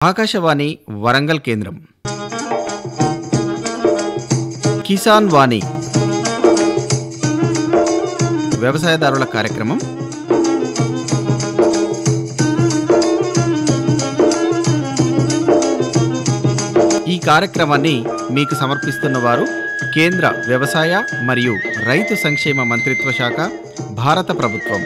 ఆకాశవాణి వరంగల్ కేంద్రం కిసాన్ వాణి వ్యవసాయదారుల కార్యక్రమం. ఈ కార్యక్రమాన్ని మీకు సమర్పిస్తున్న వారు కేంద్ర వ్యవసాయ మరియు రైతు సంక్షేమ మంత్రిత్వ శాఖ, భారత ప్రభుత్వం.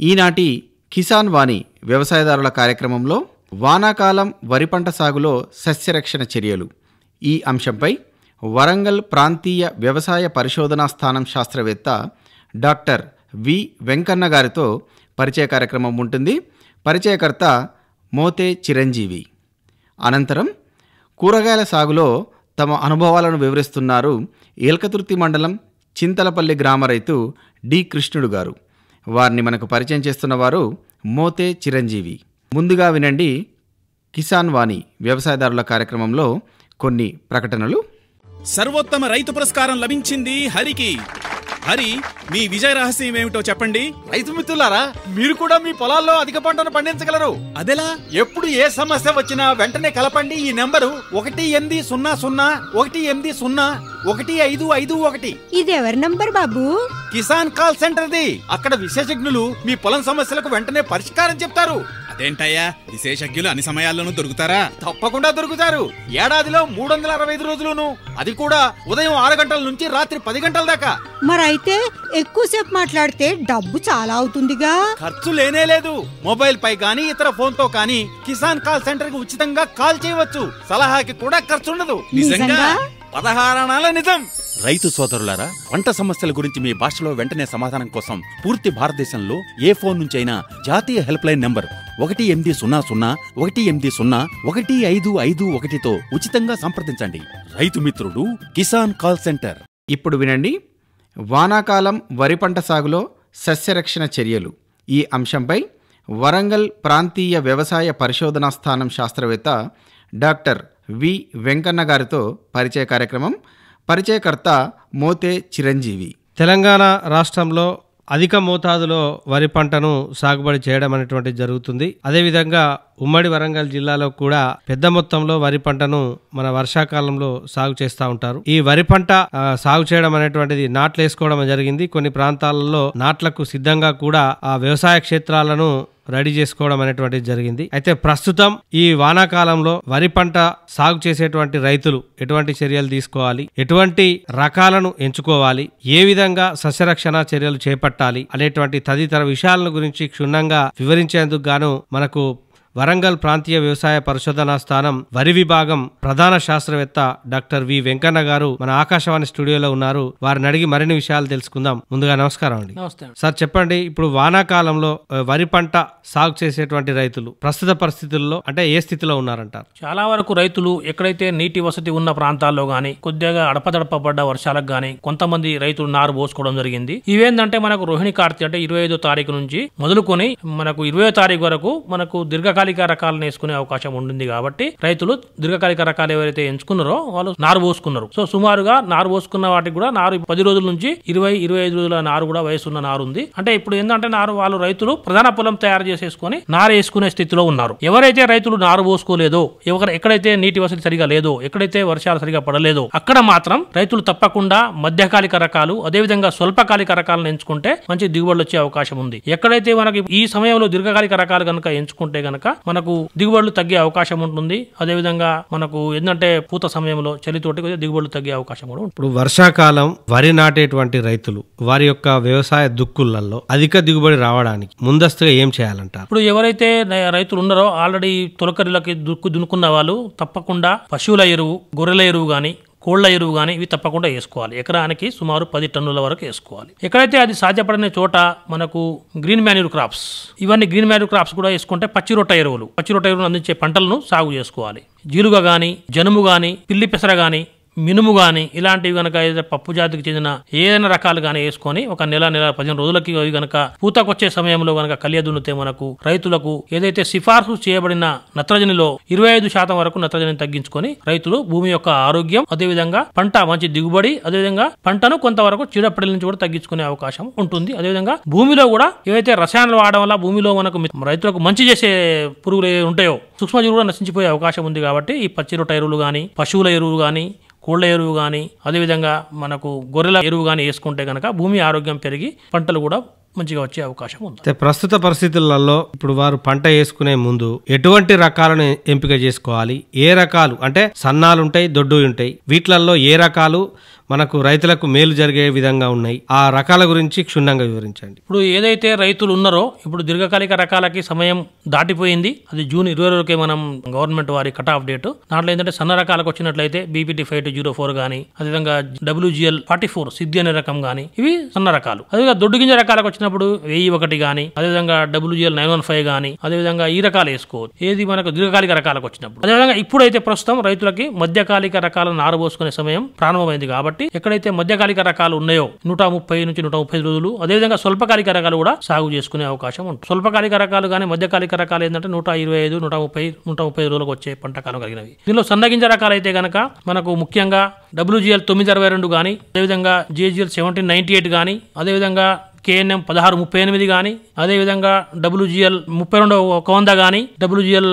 ఈనాటి కిసాన్ వాణి వ్యవసాయదారుల కార్యక్రమంలో వానాకాలం వరి పంట సాగులో సస్యరక్షణ చర్యలు ఈ అంశంపై వరంగల్ ప్రాంతీయ వ్యవసాయ పరిశోధనా స్థానం శాస్త్రవేత్త డాక్టర్ వి వెంకన్న గారితో పరిచయ కార్యక్రమం ఉంటుంది. పరిచయకర్త మోతే చిరంజీవి. అనంతరం కూరగాయల సాగులో తమ అనుభవాలను వివరిస్తున్నారు ఏల్కతుర్తి మండలం చింతలపల్లి గ్రామ రైతు డి కృష్ణుడు గారు. వారిని మనకు పరిచయం చేస్తున్నవారు మోతే చిరంజీవి. ముందుగా వినండి కిసాన్ వాణి వ్యవసాయదారుల కార్యక్రమంలో కొన్ని ప్రకటనలు. సర్వోత్తమ రైతు పురస్కారం లభించింది హరికి. హరి, మీ విజయ రహస్యం ఏమిటో చెప్పండి. రైతు మిత్రులారా, మీరు కూడా మీ పొలాల్లో అధిక పంటను పండించగలరు. అదెలా? ఎప్పుడు ఏ సమస్య వచ్చినా వెంటనే కలపండి ఈ నెంబరు 1800 ఇది ఎవరి number Babu? Kisan call centre the. అక్కడ విశేషజ్ఞులు మీ పొలం సమస్యలకు వెంటనే పరిష్కారం చెప్తారు. అదేంటయ్యా, విశేషజ్ఞులు అన్ని సమయాల్లోనూ దొరుకుతారా? తప్పకుండా దొరుకుతారు. ఏడాదిలో 365 రోజులును, అది కూడా ఉదయం 6 గంటల నుంచి రాత్రి 10 గంటల దాకా. మరైతే ఎక్కువసేపు మాట్లాడితే డబ్బు చాలా అవుతుందిగా. ఖర్చు లేనే లేదు. మొబైల్ పై గానీ ఇతర ఫోన్ తో కానీ కిసాన్ కాల్ సెంటర్ కి ఉచితంగా కాల్ చేయవచ్చు. సలహాకి కూడా ఖర్చు ఉండదు. నిజంగా 16 అణాల నిజం. రైతు సోదరులారా, పంట సమస్యల గురించి మీ భాషలో వెంటనే సమాధానం కోసం పూర్తి భారతదేశంలో ఏ ఫోన్ నుంచి అయినా జాతీయ హెల్ప్ లైన్ నంబర్ 1800-118-1551తో ఉచితంగా సంప్రదించండి. రైతు మిత్రుడు కిసాన్ కాల్ సెంటర్. ఇప్పుడు వినండి వానాకాలం వరి పంట సాగులో సస్యరక్షణ చర్యలు ఈ అంశంపై వరంగల్ ప్రాంతీయ వ్యవసాయ పరిశోధనా స్థానం శాస్త్రవేత్త డాక్టర్ వి వెంకన్న గారితో పరిచయ కార్యక్రమం. పరిచయకర్త మోతే చిరంజీవి. తెలంగాణ రాష్ట్రంలో అధిక మోతాదులో వరి పంటను సాగుబడి చేయడం అనేటువంటిది జరుగుతుంది. అదేవిధంగా ఉమ్మడి వరంగల్ జిల్లాలో కూడా పెద్ద మొత్తంలో వరి పంటను మన వర్షాకాలంలో సాగు చేస్తూ ఉంటారు. ఈ వరి పంట సాగు చేయడం అనేటువంటిది నాట్లు వేసుకోవడం జరిగింది. కొన్ని ప్రాంతాలలో నాట్లకు సిద్ధంగా కూడా ఆ వ్యవసాయ క్షేత్రాలను రెడీ చేసుకోవడం అనేటువంటిది జరిగింది. అయితే ప్రస్తుతం ఈ వానాకాలంలో వరి పంట సాగు చేసేటువంటి రైతులు ఎటువంటి చర్యలు తీసుకోవాలి, ఎటువంటి రకాలను ఎంచుకోవాలి, ఏ విధంగా సస్యరక్షణ చర్యలు చేపట్టాలి అనేటువంటి తదితర విషయాల గురించి క్షుణ్ణంగా వివరించేందుకు గాను మనకు వరంగల్ ప్రాంతీయ వ్యవసాయ పరిశోధనా స్థానం వరి విభాగం ప్రధాన శాస్త్రవేత్త డాక్టర్ వి వెంకన్న గారు మన ఆకాశవాణి స్టూడియోలో ఉన్నారు. వారిని అడిగి మరిన్ని విషయాలు తెలుసుకుందాం. ముందుగా నమస్కారం అండి. సార్, చెప్పండి, ఇప్పుడు వానాకాలంలో వరి పంట సాగు చేసేటువంటి రైతులు ప్రస్తుత పరిస్థితుల్లో అంటే ఏ స్థితిలో ఉన్నారంటారు? చాలా వరకు రైతులు ఎక్కడైతే నీటి వసతి ఉన్న ప్రాంతాల్లో గానీ, కొద్దిగా అడపదడప పడ్డ వర్షాలకు గానీ కొంతమంది రైతులు నారు పోసుకోవడం జరిగింది. ఇవేంటంటే మనకు రోహిణి కార్తీ అంటే 25వ తారీఖు నుంచి మొదలుకొని మనకు 20వ తారీఖు వరకు మనకు దీర్ఘకాలిక రకాలను వేసుకునే అవకాశం ఉంటుంది. కాబట్టి రైతులు దీర్ఘకాలిక రకాలు ఎవరైతే ఎంచుకున్నారో వాళ్ళు నారు పోసుకున్నారు. సో సుమారుగా నారు పోసుకున్న వాటికి కూడా నారు 10 రోజుల నుంచి 20-25 రోజుల నారు కూడా వయసున్న నారు ఉంది. అంటే ఇప్పుడు ఏంటంటే వాళ్ళు రైతులు ప్రధాన పొలం తయారు చేసేసుకుని నారు వేసుకునే స్థితిలో ఉన్నారు. ఎవరైతే రైతులు నారు పోసుకోలేదో, ఎక్కడైతే నీటి వసతి సరిగా లేదో, ఎక్కడైతే వర్షాలు సరిగా పడలేదో అక్కడ మాత్రం రైతులు తప్పకుండా మధ్యకాలిక రకాలు అదేవిధంగా స్వల్పకాలిక రకాలను ఎంచుకుంటే మంచి దిగుబడులు వచ్చే అవకాశం ఉంది. ఎక్కడైతే మనకి ఈ సమయంలో దీర్ఘకాలిక రకాలు కనుక ఎంచుకుంటే గనక మనకు దిగుబడులు తగ్గే అవకాశం ఉంటుంది. అదేవిధంగా మనకు ఏంటంటే పూత సమయంలో చలితోటి కొద్దిగా దిగుబడులు తగ్గే అవకాశం కూడా ఉంటుంది. ఇప్పుడు వర్షాకాలం వరి నాటేటువంటి రైతులు వారి యొక్క వ్యవసాయ దుక్కులలో అధిక దిగుబడి రావడానికి ముందస్తుగా ఏం చేయాలంటారు? ఇప్పుడు ఎవరైతే రైతులు ఉన్నారో ఆల్రెడీ తొలకరిలకి దున్నుకున్న వాళ్ళు తప్పకుండా పశువుల ఎరువు, గొర్రెల ఎరువు గాని, కోళ్ల ఎరువు కానీ ఇవి తప్పకుండా వేసుకోవాలి. ఎకరానికి సుమారు 10 టన్నుల వరకు వేసుకోవాలి. ఎక్కడైతే అది సాధ్యపడిన చోట మనకు గ్రీన్ మాన్యూర్ క్రాప్స్, ఇవన్నీ గ్రీన్ మాన్యూర్ క్రాప్స్ కూడా వేసుకుంటే పచ్చిరొట్ట ఎరువులు అందించే పంటలను సాగు చేసుకోవాలి. జీలుగ గాని, జనుము గాని, పిల్లి పెసర గాని, మినుము గాని ఇలాంటివి గనక పప్పు జాతికి చెందిన ఏదైనా రకాలు గానీ వేసుకొని ఒక నెల 15 రోజులకి గనక పూతకొచ్చే సమయంలో గనక కలియ దున్నితే మనకు రైతులకు ఏదైతే సిఫార్సు చేయబడిన నత్రజనిలో 25% వరకు నత్రజనిని తగ్గించుకొని రైతులు భూమి యొక్క ఆరోగ్యం, అదేవిధంగా పంట మంచి దిగుబడి, అదేవిధంగా పంటను కొంతవరకు చీడపీడల నుంచి కూడా తగ్గించుకునే అవకాశం ఉంటుంది. అదేవిధంగా భూమిలో కూడా ఏవైతే రసాయనాలు వాడడం వల్ల భూమిలో మనకు రైతులకు మంచి చేసే పురుగులు ఉంటాయో సూక్ష్మజీవులు కూడా నశించిపోయే అవకాశం ఉంది. కాబట్టి ఈ పచ్చిరొట్ట ఎరువులు గాని, పశువుల ఎరువులు గాని, కోళ్ల ఎరువు కానీ, అదేవిధంగా మనకు గొర్రెల ఎరువు కానీ వేసుకుంటే కనుక భూమి ఆరోగ్యం పెరిగి పంటలు కూడా మంచిగా వచ్చే అవకాశం ఉంది. ప్రస్తుత పరిస్థితులలో ఇప్పుడు వారు పంట వేసుకునే ముందు ఎటువంటి రకాలను ఎంపిక చేసుకోవాలి? ఏ రకాలు అంటే సన్నాలు ఉంటాయి, దొడ్డు ఉంటాయి, వీటిలలో ఏ రకాలు మనకు రైతులకు మేలు జరిగే విధంగా ఉన్నాయి? ఆ రకాల గురించి క్షుణ్ణంగా వివరించండి. ఇప్పుడు ఏదైతే రైతులు ఉన్నారో ఇప్పుడు దీర్ఘకాలిక రకాలకి సమయం దాటిపోయింది. అది జూన్ 20 మనం గవర్నమెంట్ వారి కట్ ఆఫ్ డేట్. దాంట్లో ఏంటంటే సన్న రకాలకు వచ్చినట్లయితే BPT 5204 గానీ, అదేవిధంగా WGL 44 సిద్ధి అనే రకం గానీ, ఇవి సన్న రకాలు. అదేవిధంగా దొడ్డు గింజ రకాలకు వచ్చినప్పుడు 1001 గానీ, అదేవిధంగా WGL 915 గానీ, అదేవిధంగా ఈ రకాలు వేసుకోవచ్చు. ఏది మనకు దీర్ఘకాలిక రకాలకు వచ్చినప్పుడు. అదేవిధంగా ఇప్పుడైతే ప్రస్తుతం రైతులకి మధ్యకాలిక రకాలను నారబోసుకునే సమయం ప్రారంభమైంది. కాబట్టి ఎక్కడైతే మధ్యకాలిక రకాలు ఉన్నాయో 130 నుంచి 135 రోజులు, అదేవిధంగా స్వల్పకాలిక రకాలు కూడా సాగు చేసుకునే అవకాశం ఉంటుంది. స్వల్పకాలిక రకాలు కానీ మధ్యకాలిక రకాలు ఏంటంటే 125, 130 రోజులకు వచ్చే పంట కాలం కలిగినవి. దీనిలో సన్నగింజ రకాలు అయితే గనక మనకు ముఖ్యంగా WGL 962 కానీ, అదేవిధంగా JGL 1798 కానీ, అదేవిధంగా KNM 1638 కానీ, అదేవిధంగా WGL 32 కానీ, WGL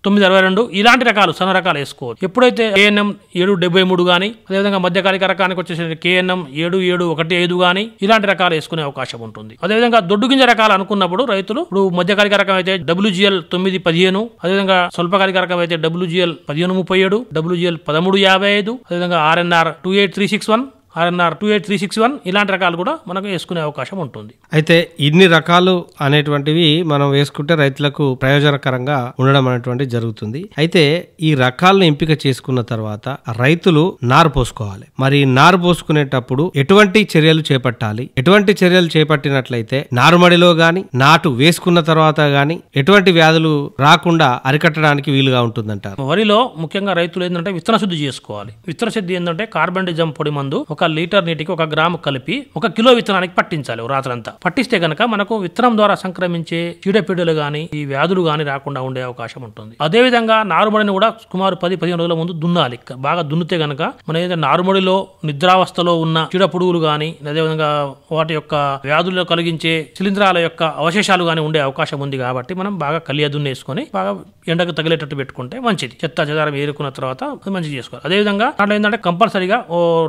962 ఇలాంటి రకాలు సన్న రకాలు వేసుకోవచ్చు. ఎప్పుడైతే KNM 773 కానీ, అదేవిధంగా మధ్యకాలిక రకానికి వచ్చేసి KNM 7715 కానీ ఇలాంటి రకాలు వేసుకునే అవకాశం ఉంటుంది. అదేవిధంగా దొడ్డు గింజ రకాలు అనుకున్నప్పుడు రైతులు ఇప్పుడు మధ్యకాలిక రకం అయితే WGL 915, అదేవిధంగా స్వల్పకాలిక రకం అయితే WGL 1537, WGL 1355, అదేవిధంగా RNR 28361, RNR 28361 ఇలాంటి రకాలు కూడా మనకు వేసుకునే అవకాశం ఉంటుంది. అయితే ఇన్ని రకాలు అనేటువంటివి మనం వేసుకుంటే రైతులకు ప్రయోజనకరంగా ఉండడం అనేటువంటి జరుగుతుంది. అయితే ఈ రకాలను ఎంపిక చేసుకున్న తర్వాత రైతులు నారు పోసుకోవాలి. మరి నారు పోసుకునేటప్పుడు ఎటువంటి చర్యలు చేపట్టాలి? ఎటువంటి చర్యలు చేపట్టినట్లయితే నారుమడిలో గాని, నాటు వేసుకున్న తర్వాత గాని ఎటువంటి వ్యాధులు రాకుండా అరికట్టడానికి వీలుగా ఉంటుందంటారు? వరిలో ముఖ్యంగా రైతులు ఏంటంటే విత్తన శుద్ధి చేసుకోవాలి. విత్తన శుద్ధి ఏంటంటే కార్బండిజం పొడి మందు 1 లీటర్ నీటికి 1 గ్రాము కలిపి 1 కిలో విత్తనానికి పట్టించాలి రాత్రంతా. పట్టిస్తే గనక మనకు విత్తనం ద్వారా సంక్రమించే చీడపీడలు గాని, ఈ వ్యాధులు గాని రాకుండా ఉండే అవకాశం ఉంటుంది. అదేవిధంగా నారుమడిని కూడా సుమారు 10-15 రోజుల ముందు దున్నాలి. బాగా దున్నితే గనక మన ఏదైతే నారుమడిలో నిద్రావస్థలో ఉన్న చీడపురుగులు గాని, అదేవిధంగా వాటి యొక్క వ్యాధులు కలిగించే శిలీంధ్రాల యొక్క అవశేషాలు గాని ఉండే అవకాశం ఉంది. కాబట్టి మనం బాగా కలియ దున్నేసుకొని బాగా ఎండకు తగిలేటట్టు పెట్టుకుంటే మంచిది. చెత్త చెదారం ఏరుకున్న తర్వాత మంచిగా చేసుకోవాలి. అదేవిధంగా దాంట్లో ఏంటంటే కంపల్సరీగా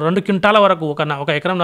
2 క్వింటాల వరకు ఒక ఎకరం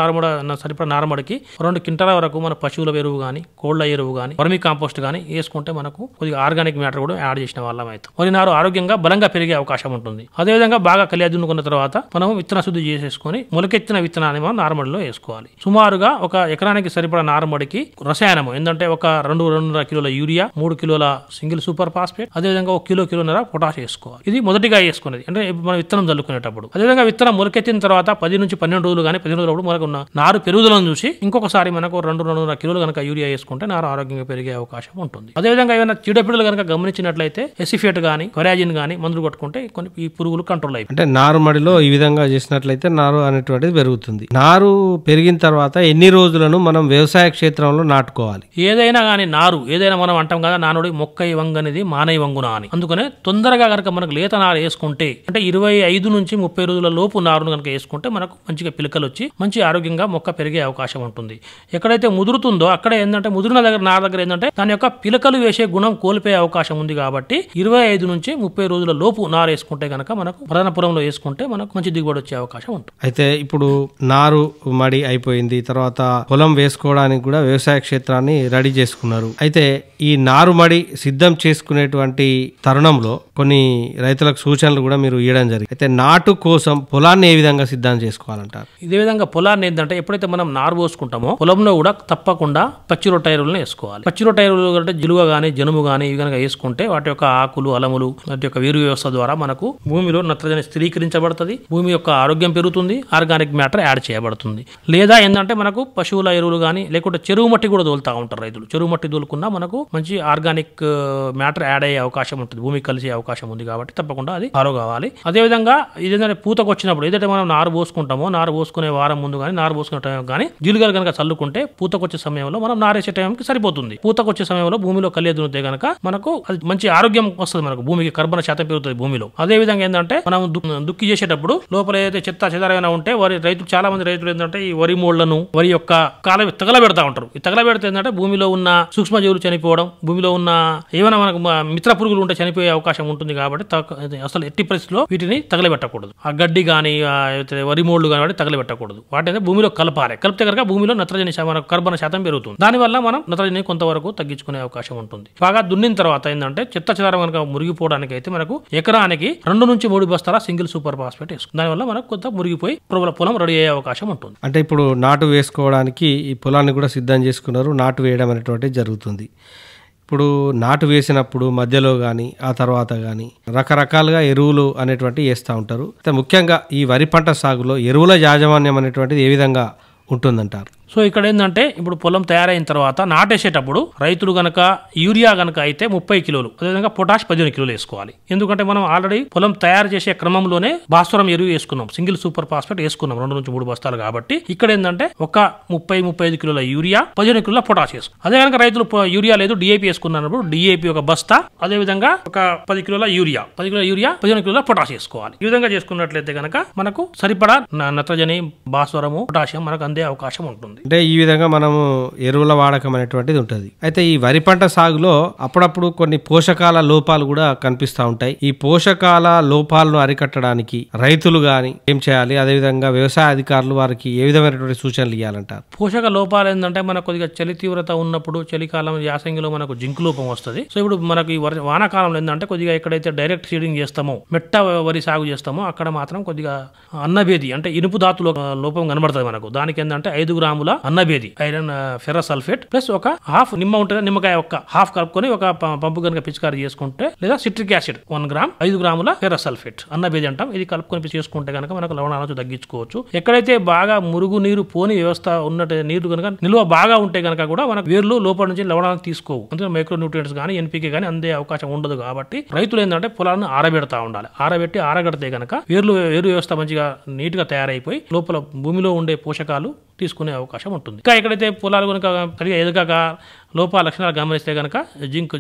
సరిపడా నారుమడికి 2 క్వింటాల వరకు మన పశువుల ఎరువు గానీ, కోళ్ల ఎరువు గానీ, వర్మీ కాంపోస్ట్ గానీ వేసుకుంటే మనకు కొద్దిగా ఆర్గానిక్ మ్యాటర్ కూడా యాడ్ చేసిన వాళ్ళం అవుతాం. వరి నారు ఆరోగ్యంగా బలంగా పెరిగే అవకాశం ఉంటుంది. అదేవిధంగా బాగా కలియ దున్నుకున్న తర్వాత మనం విత్తన శుద్ధి చేసేసుకొని మొలకెత్తిన విత్తనాన్ని మనం నారుమడిలో వేసుకోవాలి. సుమారుగా 1 ఎకరానికి సరిపడా నారుమడికి రసాయనము ఏంటంటే 2.5 కిలోల యూరియా, 3 కిలోల సింగిల్ సూపర్ ఫాస్ఫేట్, అదేవిధంగా 1 కిలోన్నర పొటాష్ వేసుకోవాలి. ఇది మొదటిగా వేసుకునేది అంటే మనం విత్తనం చల్లుకునేటప్పుడు. అదేవిధంగా విత్తనం మొలకెత్తిన తర్వాత 10 నుంచి 12 రోజులు కానీ 15 రోజులు మనకు ఉన్న నారు పెరుగుదలను చూసి ఇంకొకసారి మనకు 2.5 కిలోలు కనుక యూరియా వేసుకుంటే నారు ఆరోగ్యంగా పెరిగే అవకాశం ఉంటుంది. అదేవిధంగా ఏమైనా చీడపీడలు కనుక గమనించినట్లయితే ఎసిఫేట్ గానీ, కొరాజిన్ గానీ మందులు కొట్టుకుంటే కొన్ని ఈ పురుగులు కంట్రోల్ అయిపోయి. అంటే నారుమడిలో ఈ విధంగా చేసినట్లయితే నారు అనేటువంటిది పెరుగుతుంది. నారు పెరిగిన తర్వాత ఎన్ని రోజులను మనం వ్యవసాయ క్షేత్రంలో నాటుకోవాలి? ఏదైనా కానీ నారు ఏదైనా మనం అంటాం కదా, నానుడి మొక్క వంగనిది మానై వంగున అని. అందుకనే తొందరగా కనుక మనకు లేత నారు వేసుకుంటే అంటే 25 నుంచి 30 రోజుల లోపు నారును కనుక వేసుకుంటే మనకు మంచిగా పిలకలు వచ్చి మంచి ఆరోగ్యంగా మొక్క పెరిగే అవకాశం ఉంటుంది. ఎక్కడైతే ముదురుతుందో అక్కడ ఏంటంటే ముదిరిన నారు దగ్గర ఏంటంటే దాని యొక్క పిలకలు వేసే గుణం కోల్పోయే అవకాశం ఉంది. కాబట్టి 25 నుంచి 30 రోజుల లోపు నారు వేసుకుంటే కనుక మనకు ప్రధాన పొలంలో వేసుకుంటే మనకు మంచి దిగుబడి వచ్చే అవకాశం ఉంటుంది. అయితే ఇప్పుడు నారు మడి అయిపోయింది, తర్వాత పొలం వేసుకోవడానికి కూడా వ్యవసాయ క్షేత్రాన్ని రెడీ చేసుకున్నారు. అయితే ఈ నారు మడి సిద్ధం చేసుకునేటువంటి తరుణంలో కొన్ని రైతులకు సూచనలు కూడా మీరు ఇవ్వడం జరిగింది. అయితే నాటు కోసం పొలాన్ని ఏ విధంగా సిద్ధం చేసుకోవాలంటారు? ఇదే విధంగా పొలాన్ని ఏంటంటే ఎప్పుడైతే మనం నారు పోసుకుంటామో పొలంలో కూడా తప్పకుండా పచ్చి రొట్ట ఎరువులను వేసుకోవాలి. పచ్చి రొట్ట ఎరువులు అంటే జిలువ గానీ జనుము గానీ ఇవి కనుక వేసుకుంటే వాటి యొక్క ఆకులు అలములు వాటి యొక్క వేరు వ్యవస్థ ద్వారా మనకు భూమిలో నత్రజని స్థిరీకరించబడుతుంది, భూమి యొక్క ఆరోగ్యం పెరుగుతుంది, ఆర్గానిక్ మ్యాటర్ యాడ్ చేయబడుతుంది. లేదా ఏంటంటే మనకు పశువుల ఎరువులు కానీ లేకుంటే చెరువు మట్టి కూడా తోలుతా ఉంటారు రైతులు. చెరువు మట్టి తోలుకున్నా మనకు మంచి ఆర్గానిక్ మ్యాటర్ యాడ్ అయ్యే అవకాశం ఉంటుంది, భూమికి కలిసే అవకాశం ఉంది. కాబట్టి తప్పకుండా అది ఫాలో కావాలి. అదేవిధంగా ఇదేంటంటే పూతకు వచ్చినప్పుడు ఏదైతే మనం నారు పోసుకుంటామో నారు పోసుకునే వారం ముందు కానీ నారు పోసుకునే టైం కానీ జీలుగలు కనుక చల్లుకుంటే పూతకు వచ్చే సమయంలో మనం నారేసే టైంకి సరిపోతుంది. పూతకు వచ్చే సమయంలో భూమిలో కలియ దున్నితే కనుక మనకు అది మంచి ఆరోగ్యం వస్తుంది, మనకు భూమికి కర్బన శాతం పెరుగుతుంది భూమిలో. అదే విధంగా ఏంటంటే మనం దుక్కి చేసేటప్పుడు లోపల ఏదైతే చెత్త చెదారైనా ఉంటే రైతులు చాలా మంది రైతులు ఏంటంటే ఈ వరి మూళ్లను వరి యొక్క తగలబెడతా ఉంటారు. ఈ తగలబెడితే ఏంటంటే భూమిలో ఉన్న సూక్ష్మజీవులు చనిపోవడం, భూమిలో ఉన్న ఏమైనా మనకు మిత్ర పురుగులు ఉంటే చనిపోయే అవకాశం ఉంటుంది. కాబట్టి అసలు ఎట్టి పరిస్థితిలో వీటిని తగలబెట్టకూడదు. ఆ గడ్డి కానీ వరి మూళ్లు కానీ తగలబెట్టకూడదు. వాటిని భూమిలో కలపాలి. కలిపితే కనుక భూమిలో నత్రజని కర్బన శాతం పెరుగుతుంది. దానివల్ల మనం నత్రజని కొంతవరకు తగ్గించుకునే అవకాశం ఉంటుంది. బాగా దున్నిన తర్వాత ఏంటంటే చెత్త చెదారం కనుక మురిగిపోవడానికి అయితే మనకు ఎకరానికి 2 నుంచి 3 బస్తాల సింగిల్ సూపర్ ఫాస్ఫేట్ వేసుకుంటాం. దానివల్ల మనకు కొంత మురిగిపోయి పొలం రెడీ అయ్యే అవకాశం ఉంటుంది. అంటే ఇప్పుడు నాటు వేసుకోవడానికి ఈ పొలాన్ని కూడా సిద్ధం చేసుకున్నారు, నాటు వేయడం అనేటువంటిది జరుగుతుంది. ఇప్పుడు నాటు వేసినప్పుడు మధ్యలో కానీ ఆ తర్వాత కానీ రకరకాలుగా ఎరువులు అనేటువంటివి వేస్తూ ఉంటారు. అయితే ముఖ్యంగా ఈ వరి పంట సాగులో ఎరువుల యాజమాన్యం అనేటువంటిది ఏ విధంగా ఉంటుందంటారు? సో ఇక్కడ ఏంటంటే ఇప్పుడు పొలం తయారైన తర్వాత నాటేసేటప్పుడు రైతులు గనక యూరియా గనక అయితే 30 కిలోలు, అదేవిధంగా పొటాష్ 15 కిలోలు వేసుకోవాలి. ఎందుకంటే మనం ఆల్రెడీ పొలం తయారు చేసే క్రమంలోనే భాస్వరం ఎరువు వేసుకున్నాం, సింగిల్ సూపర్ ఫాస్ఫేట్ వేసుకున్నాం 2 నుంచి 3 బస్తాలు. కాబట్టి ఇక్కడ ఏంటంటే ఒక 30-35 కిలోల యూరియా 15 కిలోల పొటాష్ వేసుకో. అదే కనుక రైతులు యూరియా లేదు డిఏపి వేసుకున్నప్పుడు డిఏపి ఒక బస్తా, అదేవిధంగా ఒక 10 కిలోల యూరియా 15 కిలోల పొటాష్ వేసుకోవాలి. ఈ విధంగా చేసుకున్నట్లయితే కనుక మనకు సరిపడా నత్రజని భాస్వరము పొటాషియం మనకు అందే అవకాశం ఉంటుంది. అంటే ఈ విధంగా మనము ఎరువుల వాడకం అనేటువంటిది ఉంటుంది. అయితే ఈ వరి పంట సాగులో అప్పుడప్పుడు కొన్ని పోషకాల లోపాలు కూడా కనిపిస్తూ ఉంటాయి. ఈ పోషకాల లోపాలను అరికట్టడానికి రైతులు గాని ఏం చేయాలి, అదేవిధంగా వ్యవసాయ అధికారులు వారికి ఏ విధమైనటువంటి సూచనలు ఇవ్వాలంటారు? పోషక లోపాలు ఏంటంటే మనకు కొద్దిగా చలి తీవ్రత ఉన్నప్పుడు చలికాలం యాసంగిలో మనకు జింక్ లోపం వస్తుంది. సో ఇప్పుడు మనకు ఈ వానాకాలంలో ఏంటంటే కొద్దిగా ఎక్కడైతే డైరెక్ట్ సీడింగ్ చేస్తామో మెట్ట వరి సాగు చేస్తామో అక్కడ మాత్రం కొద్దిగా అన్నభేది అంటే ఇనుపు ధాతు లోపం కనబడుతుంది మనకు. దానికి ఏంటంటే 5 గ్రాముల అన్నభేది ఐరన్ ఫెర్రస్ సల్ఫేట్ ప్లస్ ఒక హాఫ్ నిమ్మ ఉంటుంది, నిమ్మకాయ ఒక హాఫ్ కలుపుకొని ఒక పంపు కనుక పిచికారీ చేసుకుంటే, లేదా సిట్రిక్ యాసిడ్ 1 గ్రామ్ 5 గ్రాముల ఫెర్రస్ సల్ఫేట్ అన్నభేది అంటాం, ఇది కలుపుకొని చేసుకుంటే కనుక మనకు లవణాలను తగ్గించుకోవచ్చు. ఎక్కడైతే బాగా మురుగు నీరు పోని వ్యవస్థ ఉన్నట్టు నీరు కనుక నిల్వ బాగా ఉంటే కనుక కూడా మనకు వేర్లు లోపల నుంచి లవణాలను తీసుకోవు, అందుకని మైక్రో న్యూట్రియంట్స్ కానీ ఎన్పీకే కానీ అందే అవకాశం ఉండదు. కాబట్టి రైతులు ఏంటంటే పొలాలను ఆరబెడతా ఉండాలి. ఆరబెట్టి ఆరగడితే కనుక వేరు వ్యవస్థ మంచిగా నీట్ గా తయారైపోయి లోపల భూమిలో ఉండే పోషకాలు తీసుకునే అవకాశం ఉంటుంది. ఇంకా ఎక్కడైతే పొలాలు కనుక సరిగా ఎదగక లోపాల లక్షణాలు గమనిస్తే కనుక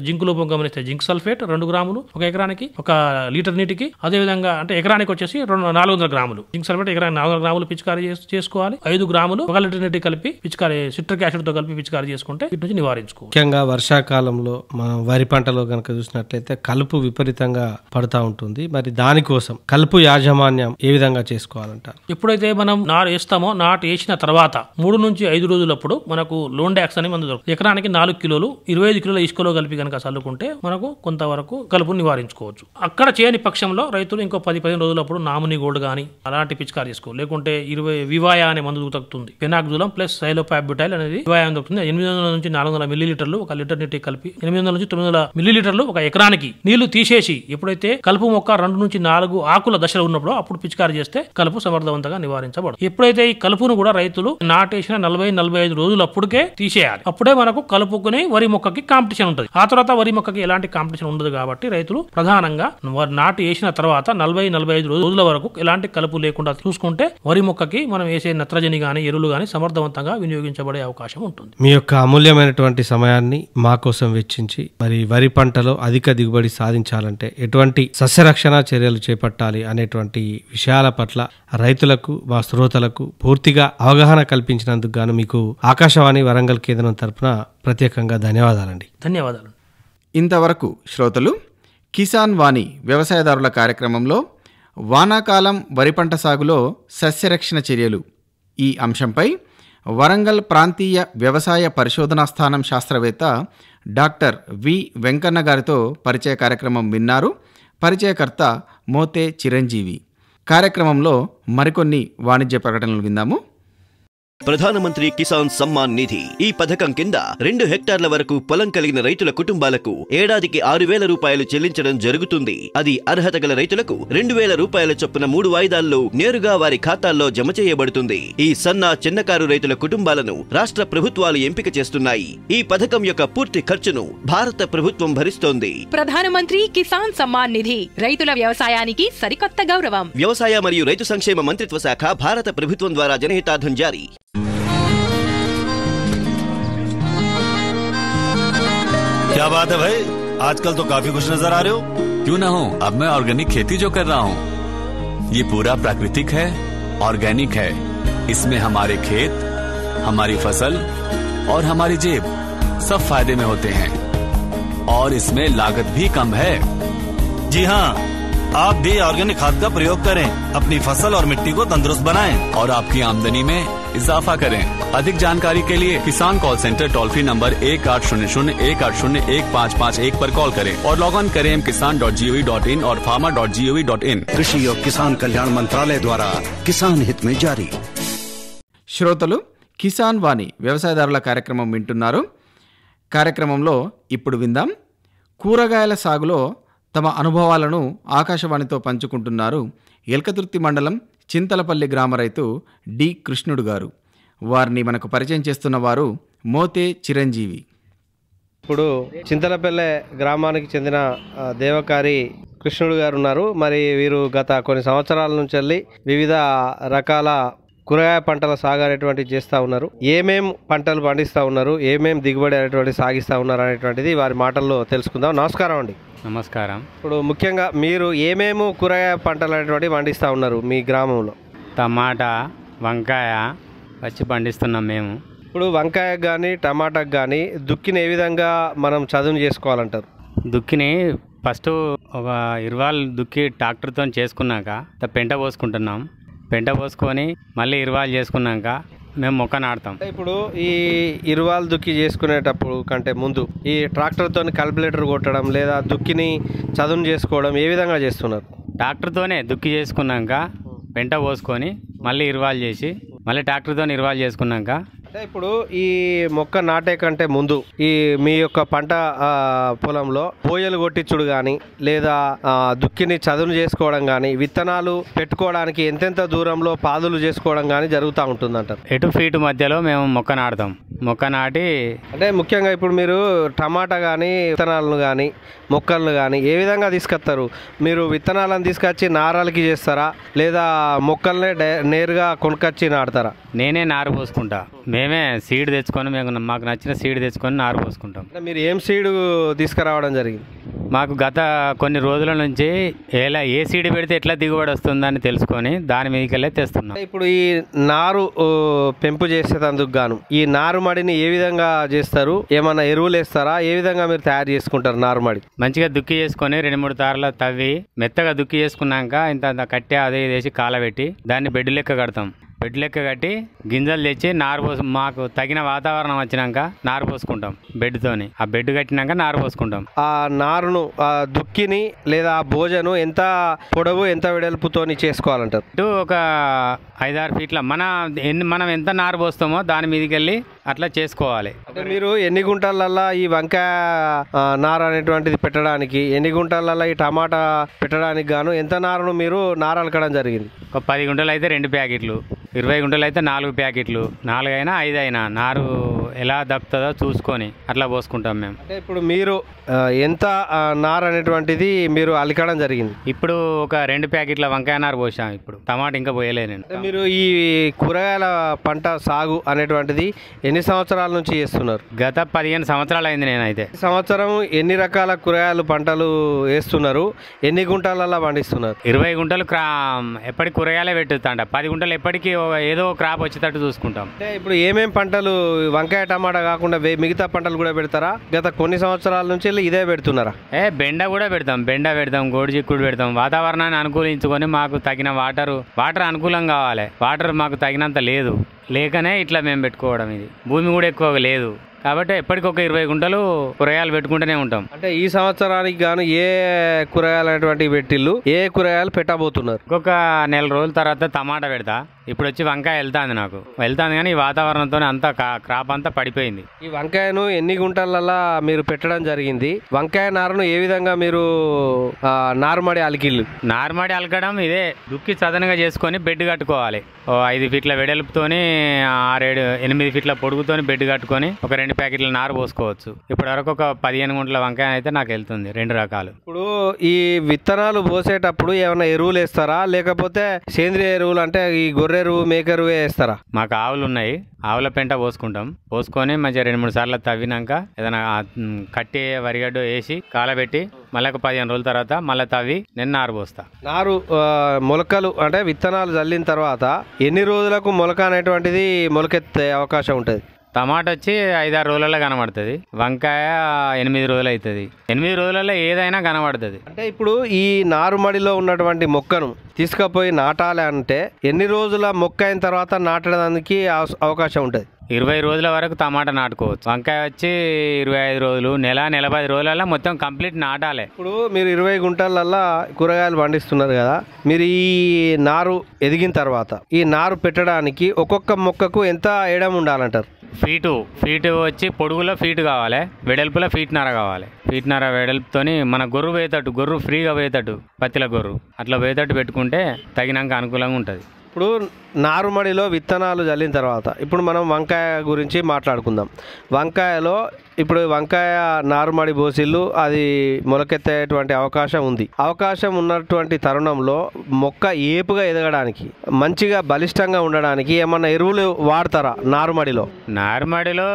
జింక్ లోపం గమనిస్తే జింక్ సల్ఫేట్ 2 గ్రాములు ఒక ఎకరానికి 1 లీటర్ నీటికి, అదేవిధంగా అంటే ఎకరానికి వచ్చేసి 400 గ్రాములు జింక్ సల్ఫేట్ ఎకరానికి 400 గ్రాములు పిచికారీ చేసుకోవాలి. 5 గ్రాములు 1 లీటర్ నీటికి కలిపి పిచికారీ సిట్రిక్ యాసిడ్ తో కలిపి పిచికారీ చేసుకుంటే వీటి నుంచి నివారించుకోవాలి. ముఖ్యంగా వర్షాకాలంలో మనం వరి పంటలో కనుక చూసినట్లయితే కలుపు విపరీతంగా పడుతూ ఉంటుంది. మరి దానికోసం కలుపు యాజమాన్యం ఏ విధంగా చేసుకోవాలంటారు? ఎప్పుడైతే మనం నారు వేస్తామో నాటు వేసిన తర్వాత 3 నుంచి 5 రోజులప్పుడు మనకు లోండాక్స్ అని మందు దొరుకుతుంది. ఎకరానికి 4 కిలోలు 25 కిలోల ఇసుకలో కలిపి కనుక చల్లుకుంటే మనకు కొంతవరకు కలుపును నివారించుకోవచ్చు. అక్కడ చేయని పక్షంలో రైతులు ఇంకో 10-15 రోజులప్పుడు నామినీ గోల్డ్ కానీ అలాంటి పిచికారీ చేసుకోవాలి. లేకుంటే 20 వివాయా అనే మందు దొరుకుతుంది, ఫెనాక్జులం ప్లస్ సైలోపాబ్యూటైల్ అనేది వివాయా దొరుకుతుంది. 800 నుంచి 400 మిల్లీలీటర్లు 1 లీటర్ నీటికి కలిపి 800 నుంచి 900 మిల్లీలీటర్లు 1 ఎకరానికి నీళ్లు తీసేసి ఎప్పుడైతే కలుపు మొక్క 2 నుంచి 4 ఆకుల దశలో ఉన్నప్పుడు అప్పుడు పిచికారీ చేస్తే కలుపు సమర్థవంతంగా నివారించబడు. ఎప్పుడైతే ఈ కలుపును కూడా రైతులు నాటేసిన 40-45 రోజులు అప్పటికే తీసేయాలి. అప్పుడే మనకు కలుపు కలుపుకుని వరి మొక్కకి కాంపిటీషన్ ఉంటుంది. ఆ తర్వాత వరి మొక్కకి ఎలాంటి కాంపిటీషన్ ఉండదు కాబట్టి రైతులు ప్రధానంగా నాటు వేసిన తర్వాత 40-45 రోజుల వరకు ఎలాంటి కలుపు లేకుండా చూసుకుంటే వరి మొక్కకి మనం వేసే నత్రజని గాని ఎరువులు గాని సమర్థవంతంగా వినియోగించబడే అవకాశం ఉంటుంది. మీ యొక్క అమూల్యమైనటువంటి సమయాన్ని మా కోసం వెచ్చించి మరి వరి పంటలో అధిక దిగుబడి సాధించాలంటే ఎటువంటి సస్యరక్షణ చర్యలు చేపట్టాలి అనేటువంటి విషయాల పట్ల రైతులకు మా శ్రోతలకు పూర్తిగా అవగాహన కల్పించినందుకు గాను మీకు ఆకాశవాణి వరంగల్ కేంద్రం తరపున ప్రత్యేకంగా ధన్యవాదాలండి. ధన్యవాదాలు. ఇంతవరకు శ్రోతలు కిసాన్ వాణి వ్యవసాయదారుల కార్యక్రమంలో వానాకాలం వరి పంట సాగులో సస్యరక్షణ చర్యలు ఈ అంశంపై వరంగల్ ప్రాంతీయ వ్యవసాయ పరిశోధనా స్థానం శాస్త్రవేత్త డాక్టర్ వి వెంకన్న గారితో పరిచయ కార్యక్రమం విన్నారు. పరిచయకర్త మోతే చిరంజీవి. కార్యక్రమంలో మరికొన్ని వాణిజ్య ప్రకటనలు విందాము. ప్రధానమంత్రి కిసాన్ సమ్మాన్ నిధి ఈ పథకం కింద 2 హెక్టార్ల వరకు పొలం కలిగిన రైతుల కుటుంబాలకు ఏడాదికి 6,000 రూపాయలు చెల్లించడం జరుగుతుంది. అది అర్హత గల రైతులకు 2,000 రూపాయల చొప్పున 3 వాయిదాల్లో నేరుగా వారి ఖాతాల్లో జమ చేయబడుతుంది. ఈ సన్న చిన్నకారు రైతుల కుటుంబాలను రాష్ట్ర ప్రభుత్వాలు ఎంపిక చేస్తున్నాయి. ఈ పథకం యొక్క పూర్తి ఖర్చును భారత ప్రభుత్వం భరిస్తోంది. ప్రధానమంత్రి కిసాన్ సమ్మాన్ నిధి రైతుల వ్యవసాయానికి సరికొత్త గౌరవం. వ్యవసాయ మరియు రైతు సంక్షేమ మంత్రిత్వ శాఖ, భారత ప్రభుత్వం ద్వారా జనహితార్థం జారీ. क्या बात है भाई, आजकल तो काफी खुश नजर आ रहे हो। क्यों ना हो, अब मैं ऑर्गेनिक खेती जो कर रहा हूँ ये पूरा प्राकृतिक है, ऑर्गेनिक है। इसमें हमारे खेत, हमारी फसल और हमारी जेब सब फायदे में होते हैं और इसमें लागत भी कम है। जी हाँ, आप भी ऑर्गेनिक खाद का प्रयोग करें, अपनी फसल और मिट्टी को तंदुरुस्त बनाएं और आपकी आमदनी में इजाफा करें। अधिक जानकारी के लिए किसान call centre toll free number 1800-180-1551 पर कॉल करें और लॉग ऑन करें kisan.gov.in और farmer.gov.in। कृषि और किसान कल्याण मंत्रालय द्वारा किसान हित में जारी। శ్రోతలు కిసాన్ వాణి వ్యవసాయదారుల కార్యక్రమం వింటున్నారు. కార్యక్రమంలో ఇప్పుడు విందాం. కూరగాయల సాగులో తమ అనుభవాలను ఆకాశవాణితో పంచుకుంటున్నారు ఎల్కతుర్తి మండలం చింతలపల్లి గ్రామ రైతు డి కృష్ణుడు గారు. వారిని మనకు పరిచయం చేస్తున్న వారు మోతే చిరంజీవి. ఇప్పుడు చింతలపల్లె గ్రామానికి చెందిన దేవకారి కృష్ణుడు గారు ఉన్నారు. మరి వీరు గత కొన్ని సంవత్సరాల నుంచి వెళ్ళి వివిధ రకాల కూరగాయ పంటల సాగు అనేటువంటి చేస్తూ ఉన్నారు. ఏమేం పంటలు పండిస్తూ ఉన్నారు, ఏమేం దిగుబడి అనేటువంటి సాగిస్తూ ఉన్నారు అనేటువంటిది వారి మాటల్లో తెలుసుకుందాం. నమస్కారం అండి. నమస్కారం. ఇప్పుడు ముఖ్యంగా మీరు ఏమేమి కూరగాయ పంటలు అనేటువంటివి పండిస్తూ ఉన్నారు మీ గ్రామంలో? టమాటా, వంకాయ వచ్చి పండిస్తున్నాం మేము. ఇప్పుడు వంకాయకు కానీ టమాటాకు కానీ దుక్కిని ఏ విధంగా మనం చదును చేసుకోవాలంటారు? దుక్కిని ఫస్ట్ ఒక 20 దుక్కి ట్రాక్టర్తో చేసుకున్నాక పెంట పోసుకుంటున్నాం. పెంట పోసుకొని మళ్ళీ 20 చేసుకున్నాక మేము మొక్క నాటుతాం. ఇప్పుడు ఈ 20 దుక్కి చేసుకునేటప్పుడు కంటే ముందు ఈ ట్రాక్టర్తో కల్కులేటర్ కొట్టడం లేదా దుక్కిని చదును చేసుకోవడం ఏ విధంగా చేస్తున్నారు? ట్రాక్టర్తోనే దుక్కి చేసుకున్నాక పెంట పోసుకొని మళ్ళీ 20 చేసి మళ్ళీ ట్రాక్టర్తో 20 చేసుకున్నాక అంటే ఇప్పుడు ఈ మొక్క నాటే కంటే ముందు ఈ మీ యొక్క పంట పొలంలో బోయలు కొట్టించుడు కానీ లేదా దుక్కిని చదును చేసుకోవడం కానీ విత్తనాలు పెట్టుకోవడానికి ఎంతెంత దూరంలో పాదులు చేసుకోవడం కానీ జరుగుతూ ఉంటుందంటారు? ఎటు ఫీటు మధ్యలో మేము మొక్క నాటుతాం. మొక్క నాటి అంటే ముఖ్యంగా ఇప్పుడు మీరు టమాటా కానీ విత్తనాలను కానీ మొక్కలను కానీ ఏ విధంగా తీసుకొస్తారు? మీరు విత్తనాలను తీసుకొచ్చి నారాలకి చేస్తారా లేదా మొక్కల్నే నేరుగా కొనుక్కొచ్చి నాటుతారా? నేనే నారు పోసుకుంటా. మేమే సీడ్ తెచ్చుకొని మాకు నచ్చిన సీడ్ తెచ్చుకొని నారు పోసుకుంటాం. మీరు ఏం సీడ్ తీసుకురావడం జరిగింది? మాకు గత కొన్ని రోజుల నుంచి ఏ సీడ్ పెడితే ఎట్లా దిగుబడి వస్తుందని తెలుసుకొని దాని మీదకెళ్ళే తెస్తున్నాం. ఇప్పుడు ఈ నారు పెంపు చేసేందుకు గాను ఈ నారుమడిని ఏ విధంగా చేస్తారు? ఏమన్నా ఎరువులు వేస్తారా? ఏ విధంగా మీరు తయారు చేసుకుంటారు నారుమడి? మంచిగా దుక్కి చేసుకొని 2-3 తారల తవ్వి మెత్తగా దుక్కి చేసుకున్నాక ఇంత కట్టి అదే వేసి కాలబెట్టి దాన్ని బెడ్ లెక్క కడతాం. బెడ్ లెక్క కట్టి గింజలు తెచ్చి నారు పోసు మాకు తగిన వాతావరణం వచ్చినాక నారు పోసుకుంటాం. బెడ్తోని ఆ బెడ్ కట్టినాక నారు పోసుకుంటాం. ఆ నారును ఆ దుక్కిని లేదా ఆ భోజను ఎంత పొడవు ఎంత వెడల్పుతోని చేసుకోవాలంటారు? ఇటు ఒక 5-6 ఫీట్ల మనం ఎంత నారు పోస్తామో దాని మీదకి వెళ్ళి అట్లా చేసుకోవాలి. అంటే మీరు ఎన్ని గుంటలల్లా ఈ వంకాయ నార అనేటువంటిది పెట్టడానికి, ఎన్ని గుంటలల్లా ఈ టమాటా పెట్టడానికి గాను ఎంత నారును మీరు నారలకడం జరిగింది? ఒక 10 గుంటలు అయితే 2 ప్యాకెట్లు, 20 గుంటలు అయితే 4 ప్యాకెట్లు, 4 అయినా 5 అయినా నారు ఎలా దక్కుతుందో చూసుకొని అట్లా పోసుకుంటాం మేము. అంటే ఇప్పుడు మీరు ఎంత నారు అనేటువంటిది మీరు అలికడం జరిగింది? ఇప్పుడు ఒక 2 ప్యాకెట్ల వంకాయ నారు పోసాం. ఇప్పుడు టమాటా ఇంకా పోయలే నేను. మీరు ఈ కూరగాయల పంట సాగు అనేటువంటిది ఎన్ని సంవత్సరాల నుంచి చేస్తున్నారు? గత 15 సంవత్సరాలు అయింది నేనైతే. సంవత్సరం ఎన్ని రకాల కూరగాయలు పంటలు వేస్తున్నారు? ఎన్ని గుంటలలో పండిస్తున్నారు? 20 గుంటలు ఎప్పటికి కూరగాయలే పెట్టుతాంట. 10 గుంటలు ఎప్పటికీ ఏదో క్రాప్ వచ్చేటట్టు చూసుకుంటాం. అంటే ఇప్పుడు ఏమేం పంటలు, వంకాయ టమాటా కాకుండా మిగతా పంటలు కూడా పెడతారా? గత కొన్ని సంవత్సరాల నుంచి ఇదే పెడుతున్నారా? బెండ కూడా పెడతాం. బెండ పెడతాం, గోడి చిక్కుడు పెడతాం. వాతావరణాన్ని అనుకూలించుకొని మాకు తగిన వాటర్ అనుకూలం కావాలి. వాటర్ మాకు తగినంత లేదు, లేకనే ఇట్లా మేము పెట్టుకోవడం. ఇది భూమి కూడా ఎక్కువ లేదు కాబట్టి ఎప్పటికొక 20 గుంటలు కూరగాయలు పెట్టుకుంటూనే ఉంటాం. అంటే ఈ సంవత్సరానికి గాను ఏ కూరగాయలు అనేటువంటివి పెట్టిల్లు, ఏ కూరగాయలు పెట్టబోతున్నారు? ఇంకొక నెల రోజుల తర్వాత టమాటా పెడతా. ఇప్పుడు వచ్చి వంకాయ వెళ్తాంది కానీ ఈ వాతావరణంతో అంతా క్రాప్ అంతా పడిపోయింది. ఈ వంకాయను ఎన్ని గుంటలల్లా మీరు పెట్టడం జరిగింది? వంకాయ నారును ఏ విధంగా మీరు నారుమడి అలికిల్లు? నారుమడి అలకడం ఇదే దుక్కి చదనగా చేసుకొని బెడ్ కట్టుకోవాలి. 5 ఫీట్ల వెడల్పుతోని 6-8 ఫీట్ల పొడుగుతోని బెడ్ కట్టుకొని ఒక 2 ప్యాకెట్ల నారు పోసుకోవచ్చు. ఇప్పటి వరకు ఒక 15 గుంటల వంకాయ అయితే నాకు వెళ్తుంది 2 రకాలు. ఇప్పుడు ఈ విత్తనాలు పోసేటప్పుడు ఏమైనా ఎరువులు వేస్తారా, లేకపోతే సేంద్రియ ఎరువులు అంటే ఈ గొర్రె ఎరువు, మేక ఎరువు వేస్తారా? మాకు ఆవులు ఉన్నాయి, ఆవుల పెంట పోసుకుంటాం. పోసుకొని మంచిగా 2-3 సార్లు తవ్వినాక ఏదైనా కట్టి వరిగడ్డ వేసి కాలబెట్టి మళ్ళీ ఒక 15 రోజుల తర్వాత మళ్ళీ తవ్వి నేను నారు పోస్తా. నారు మొలకలు అంటే విత్తనాలు చల్లిన తర్వాత ఎన్ని రోజులకు మొలక అనేటువంటిది మొలకెత్తే అవకాశం ఉంటుంది? టమాటా వచ్చి 5-6 రోజులలో కనబడుతుంది. వంకాయ 8 రోజులు అవుతుంది. 8 రోజులలో ఏదైనా కనబడుతుంది. అంటే ఇప్పుడు ఈ నారుమడిలో ఉన్నటువంటి మొక్కను తీసుకుపోయి నాటాలి అంటే ఎన్ని రోజుల మొక్క అయిన తర్వాత నాటడానికి అవకాశం ఉంటుంది? 20 రోజుల వరకు టమాటా నాటుకోవచ్చు. వంకాయ వచ్చి 25 రోజులు, నెల 10 రోజులలో మొత్తం కంప్లీట్ నాటాలి. ఇప్పుడు మీరు 20 గుంటలల్లా కూరగాయలు పండిస్తున్నారు కదా, మీరు ఈ నారు ఎదిగిన తర్వాత ఈ నారు పెట్టడానికి ఒక్కొక్క మొక్కకు ఎంత ఎడం ఉండాలంటారు? ఫీటు వచ్చి పొడుగులో ఫీటు కావాలి, వెడల్పులో ఫీట్నర కావాలి. ఫీట్నర వెడల్పుతోని మన గొర్రు వేతట్టు, గొర్రు ఫ్రీగా వేతట్టు, పత్తిల గొర్రు అట్లా వేతట్టు పెట్టుకుంటే తగినంత అనుకూలంగా ఉంటుంది. ఇప్పుడు నారుమడిలో విత్తనాలు చల్లిన తర్వాత ఇప్పుడు మనం వంకాయ గురించి మాట్లాడుకుందాం. వంకాయలో ఇప్పుడు వంకాయ నారుమడి బోసిల్లు అది మొలకెత్తేటువంటి అవకాశం ఉంది. అవకాశం ఉన్నటువంటి తరుణంలో మొక్క ఏపుగా ఎదగడానికి, మంచిగా బలిష్టంగా ఉండడానికి ఏమన్నా ఎరువులు వాడతారా నారుమడిలో? నారుమడిలో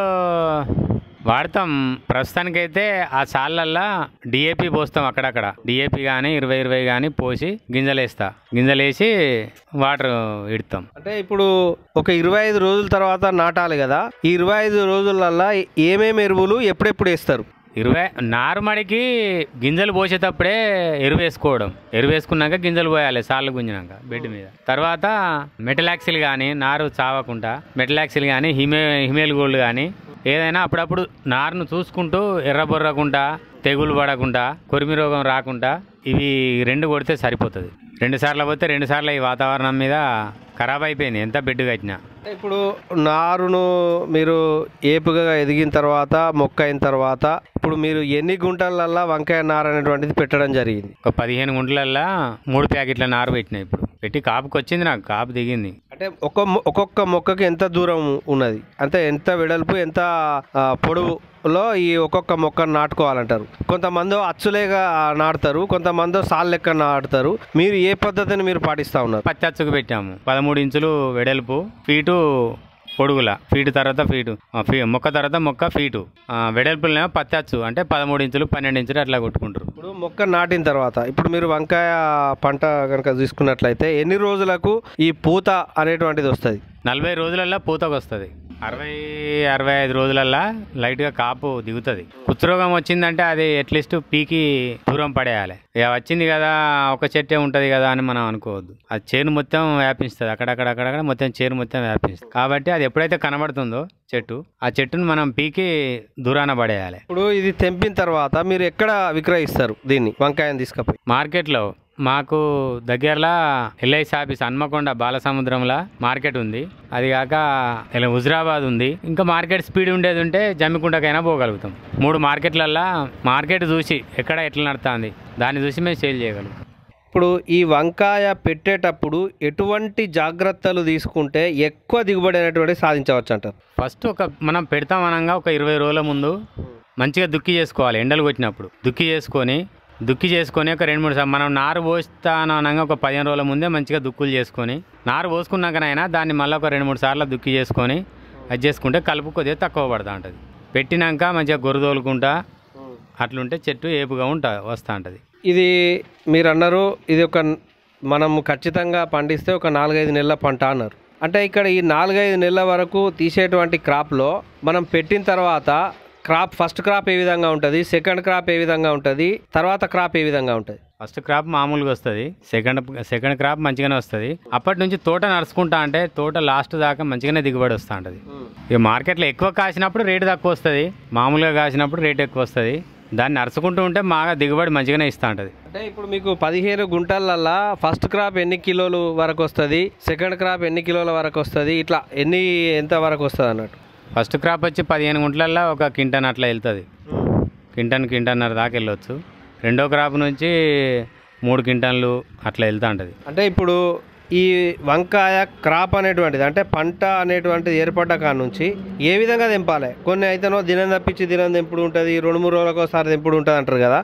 వాడతాం. ప్రస్తుతానికైతే ఆ సాళ్ళల్లో డిఏపి పోస్తాం. అక్కడక్కడ డిఏపి కానీ 20 కానీ పోసి గింజలేసి వాటర్ ఇడతాం. అంటే ఇప్పుడు ఒక 25 రోజుల తర్వాత నాటాలి కదా, ఈ 25 రోజులల్లో ఏమేమి ఎరువులు ఎప్పుడెప్పుడు వేస్తారు? నారుమడికి గింజలు పోసేటప్పుడే ఎరువు వేసుకోవడం. ఎరువు వేసుకున్నాక గింజలు పోయాలి సార్లు గుంజినాక బెడ్ మీద. తర్వాత మెటలాక్సిల్ కానీ నారు చావకుండా మెటలాక్సిల్ కానీ హిమేల్ గోల్డ్ కానీ ఏదైనా అప్పుడప్పుడు నారును చూసుకుంటూ ఎర్రబొర్రకుండా, తెగులు పడకుండా, కొరిమి రోగం రాకుండా ఇవి 2 కొడితే సరిపోతుంది. 2 సార్లు పోతే 2 సార్లు ఈ వాతావరణం మీద ఖరాబ్ అయిపోయింది ఎంత బెడ్ కట్టినా. ఇప్పుడు నారును మీరు ఏపుగా ఎదిగిన తర్వాత మొక్క అయిన తర్వాత ఇప్పుడు మీరు ఎన్ని గుంటలల్లా వంకాయ నారు అనేటువంటిది పెట్టడం జరిగింది? ఒక 15 గుంటలల్లా 3 ప్యాకెట్ల నారు పెట్టినా. ఇప్పుడు పెట్టి కాపుకి వచ్చింది, నాకు కాపు దిగింది. అంటే ఒక్కొక్క మొక్కకి ఎంత దూరం ఉన్నది, అంటే ఎంత వెడల్పు ఎంత పొడవులో ఈ ఒక్కొక్క మొక్కను నాటుకోవాలంటారు? కొంతమంది అచ్చులేగా నాటుతారు, కొంతమంది సాల్ లెక్క నాటుతారు. మీరు ఏ పద్ధతిని మీరు పాటిస్తా ఉన్నారు? పత్తి అచ్చుకు పెట్టాము. 13 ఇంచులు వెడల్పు, ఫీటు పొడుగుల, ఫీటు తర్వాత మొక్క తర్వాత మొక్క ఫీటు వెడల్పులనేమో పత్తి అచ్చు అంటే 13 ఇంచులు 12 ఇంచులు అట్లా కొట్టుకుంటారు. ఇప్పుడు మొక్క నాటిన తర్వాత ఇప్పుడు మీరు వంకాయ పంట కనుక తీసుకున్నట్లయితే ఎన్ని రోజులకు ఈ పూత అనేటువంటిది వస్తుంది? 40 రోజులల్లో పూతకు వస్తుంది. 60-65 రోజులల్లా లైట్గా కాపు దిగుతుంది. కుచ్చురోగం వచ్చిందంటే అది అట్లీస్ట్ పీకి దూరం పడేయాలి. ఇక వచ్చింది కదా ఒక చెట్టే ఉంటుంది కదా అని మనం అనుకోవద్దు. అది చేను మొత్తం వ్యాపిస్తుంది. అక్కడక్కడ మొత్తం చేను మొత్తం వ్యాపిస్తుంది. కాబట్టి అది ఎప్పుడైతే కనబడుతుందో ఆ చెట్టును మనం పీకి దూరాన పడేయాలి. ఇప్పుడు ఇది తెంపిన తర్వాత మీరు ఎక్కడ విక్రయిస్తారు దీన్ని, వంకాయని తీసుకుపోయి? మార్కెట్లో మాకు దగ్గరలో ఎల్ఐసి ఆఫీస్ హన్మకొండ బాలసముద్రంలో మార్కెట్ ఉంది. అది కాక ఇలా హుజరాబాద్ ఉంది. ఇంకా మార్కెట్ స్పీడ్ ఉండేది ఉంటే జమ్మికుంటకైనా పోగలుగుతాం. 3 మార్కెట్లల్లో మార్కెట్ చూసి ఎక్కడ ఎట్లా నడుతుంది దాన్ని చూసి మేము సేల్ చేయగలుగుతాం. ఇప్పుడు ఈ వంకాయ పెట్టేటప్పుడు ఎటువంటి జాగ్రత్తలు తీసుకుంటే ఎక్కువ దిగుబడి అనేటువంటి సాధించవచ్చు అంటారు? ఫస్ట్ మనం పెడతామనగా ఒక 20 రోజుల ముందు మంచిగా దుక్కి చేసుకోవాలి. ఎండలు కొట్టినప్పుడు దుక్కి చేసుకొని ఒక 2-3 సార్లు మనం నారు పోస్తానగా ఒక 15 రోజుల ముందే మంచిగా దుక్కులు చేసుకొని నారు పోసుకున్నాకనైనా దాన్ని మళ్ళీ ఒక 2-3 సార్లు దుక్కి చేసుకొని అది చేసుకుంటే కలుపు కొద్దిగా తక్కువ పడుతూ ఉంటుంది. పెట్టినాక మంచిగా గొర్రెదోలుకుంటా అట్లుంటే చెట్టు ఏపుగా వస్తూ ఉంటుంది. ఇది మీరు అన్నారు, ఇది మనం ఖచ్చితంగా పండిస్తే ఒక 4-5 నెలల పంట అన్నారు. అంటే ఇక్కడ ఈ 4-5 నెలల వరకు తీసేటువంటి క్రాప్లో మనం పెట్టిన తర్వాత ఫస్ట్ క్రాప్ ఏ విధంగా ఉంటుంది, సెకండ్ క్రాప్ ఏ విధంగా ఉంటుంది, తర్వాత క్రాప్ ఏ విధంగా ఉంటుంది? ఫస్ట్ క్రాప్ మామూలుగా వస్తుంది, సెకండ్ క్రాప్ మంచిగానే వస్తుంది. అప్పటి నుంచి తోట నడుచుకుంటా అంటే తోట లాస్ట్ దాకా మంచిగానే దిగుబడి వస్తూ ఉంటుంది. ఇక మార్కెట్లో ఎక్కువ కాసినప్పుడు రేటు తక్కువ వస్తుంది, మామూలుగా కాసినప్పుడు రేటు ఎక్కువ వస్తుంది. దాన్ని నడుచుకుంటూ ఉంటే బాగా దిగుబడి మంచిగానే ఇస్తూ ఉంటుంది. అంటే ఇప్పుడు మీకు 15 గుంటలల్లో ఫస్ట్ క్రాప్ ఎన్ని కిలోలు వరకు వస్తుంది, సెకండ్ క్రాప్ ఎన్ని కిలోల వరకు వస్తుంది, ఇట్లా ఎంత వరకు వస్తుంది అన్నట్టు? ఫస్ట్ క్రాప్ వచ్చి 15 గుంటలల్లో 1 క్వింటన్ అట్లా వెళ్తుంది. క్వింటన్నర దాకా వెళ్ళొచ్చు. రెండో క్రాప్ నుంచి 3 క్వింటన్లు అట్లా వెళ్తూ ఉంటుంది. అంటే ఇప్పుడు ఈ వంకాయ క్రాప్ అనేటువంటిది అంటే పంట అనేటువంటిది ఏర్పడ్డ కాడ నుంచి ఏ విధంగా తెంపాలి? కొన్ని అయితేనో దినం తప్పించి దినం తెంపుడు ఉంటుంది, 2-3 రోజులకు ఒకసారి తెంపుడు ఉంటుంది అంటారు కదా.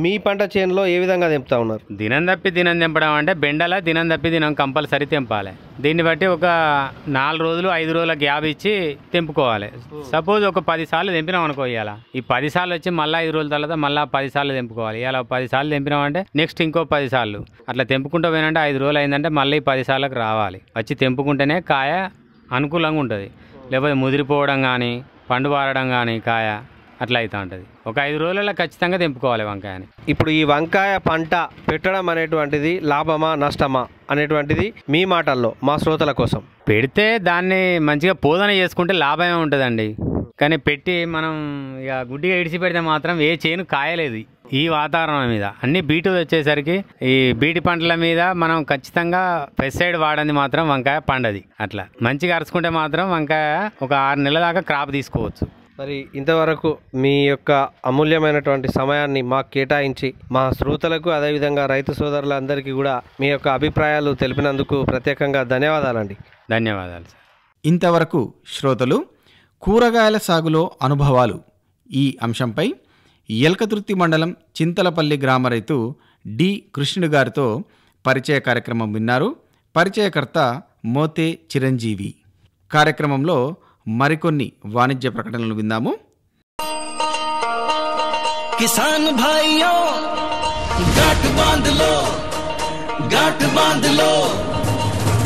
మీ పంట చేనులో ఏ విధంగా తెంపుతా ఉన్నారు? దినం తప్పి దినం తెంపడం అంటే బెండల దినం తప్పి దినం కంపల్సరీ తెంపాలి. దీన్ని బట్టి ఒక 4 రోజులు 5 రోజుల గ్యాప్ ఇచ్చి తెంపుకోవాలి. సపోజ్ ఒక 10 సార్లు తెంపినాం అనుకో, ఇవాళ ఈ 10 సార్లు వచ్చి మళ్ళీ 5 రోజుల తర్వాత మళ్ళీ 10 సార్లు తెంపుకోవాలి. ఇలా 10 సార్లు తెంపినామంటే నెక్స్ట్ ఇంకో 10 సార్లు అట్లా తెంపుకుంటూ పోయినంటే 5 రోజులు అయిందంటే మళ్ళీ 10 సార్లకు రావాలి. వచ్చి తెంపుకుంటేనే కాయ అనుకూలంగా ఉంటుంది. లేకపోతే ముదిరిపోవడం కానీ పండు పారడం కానీ కాయ అట్లా అవుతూ ఉంటుంది. ఒక 5 రోజులలో ఖచ్చితంగా తెంపుకోవాలి వంకాయని. ఇప్పుడు ఈ వంకాయ పంట పెట్టడం అనేటువంటిది లాభమా నష్టమా అనేటువంటిది మీ మాటల్లో మా శ్రోతల కోసం. పెడితే దాన్ని మంచిగా పోదన చేసుకుంటే లాభమే ఉంటుందండి. కానీ పెట్టి మనం ఇక గుడ్డిగా ఇడిచి పెడితే మాత్రం ఏ చేను కాయలేదు. ఈ వాతావరణం మీద అన్ని బీటు వచ్చేసరికి ఈ బీటి పంటల మీద మనం ఖచ్చితంగా పెస్టిసైడ్ వాడింది మాత్రం వంకాయ పండది. అట్లా మంచిగా అరుచుకుంటే మాత్రం వంకాయ ఒక 6 నెలల దాకా క్రాప్ తీసుకోవచ్చు. మరి ఇంతవరకు మీ యొక్క అమూల్యమైనటువంటి సమయాన్ని మాకు కేటాయించి మా శ్రోతలకు అదేవిధంగా రైతు సోదరులందరికీ కూడా మీ యొక్క అభిప్రాయాలు తెలిపినందుకు ప్రత్యేకంగా ధన్యవాదాలండి. ధన్యవాదాలు సార్. ఇంతవరకు శ్రోతలు కూరగాయల సాగులో అనుభవాలు ఈ అంశంపై ఎల్కతుర్తి మండలం చింతలపల్లి గ్రామ రైతు డి కృష్ణుడు గారితో పరిచయ కార్యక్రమం విన్నారు. పరిచయకర్త మోతే చిరంజీవి. కార్యక్రమంలో మరికొన్ని వాణిజ్య ప్రకటనలు విందాము. కిసాన్ భాయియో గాట్ బాంధ్ లో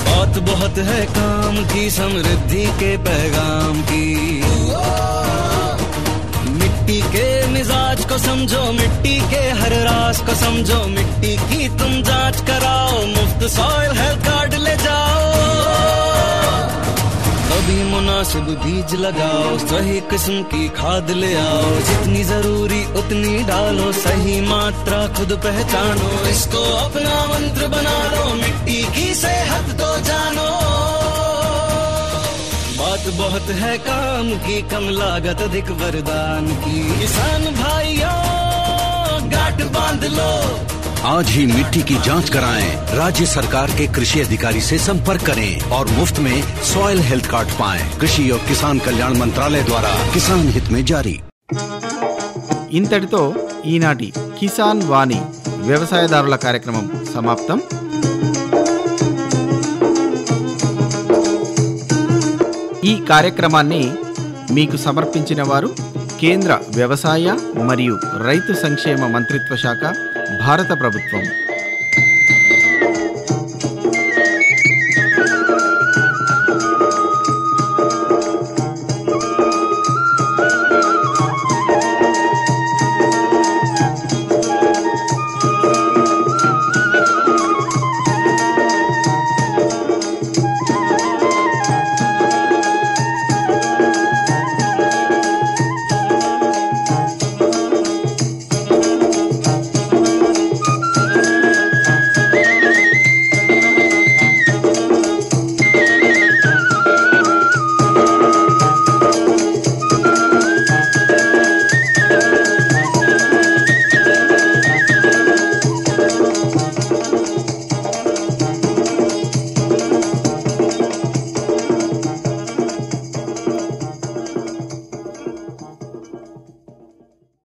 बहुत बहुत है काम की समृद्धि के पैगाम की मिट्टी के मिजाज को समझो, मिट्टी के हर राज को समझो, मिट्टी की तुम जांच कराओ, मुफ्त सॉइल हेल्थ कार्ड ले जाओ, अभी मुनासिब बीज लगाओ, सही किस्म की खाद ले आओ, जितनी जरूरी उतनी डालो, सही मात्रा खुद पहचानो, इसको अपना मंत्र बना लो, मिट्टी की सेहत तो जानो, बात बहुत है काम की, कम लागत अधिक वरदान की, किसान भाइयों गांठ बांध लो, आज ही मिट्टी की जांच कराएं, राज्य सरकार के कृषि अधिकारी से संपर्क करें और मुफ्त में सॉइल हेल्थ कार्ड पाएं। कृषि और किसान कल्याण मंत्रालय द्वारा किसान हित में जारी. ఇంతటితో ఈనాటి కిసాన్ వాణి వ్యవసాయదారుల కార్యక్రమం సమాప్తం. ఈ కార్యక్రమాన్ని మీకు సమర్పించిన వారు కేంద్ర వ్యవసాయ మరియు రైతు సంక్షేమ మంత్రిత్వ శాఖ, భారత ప్రభుత్వం.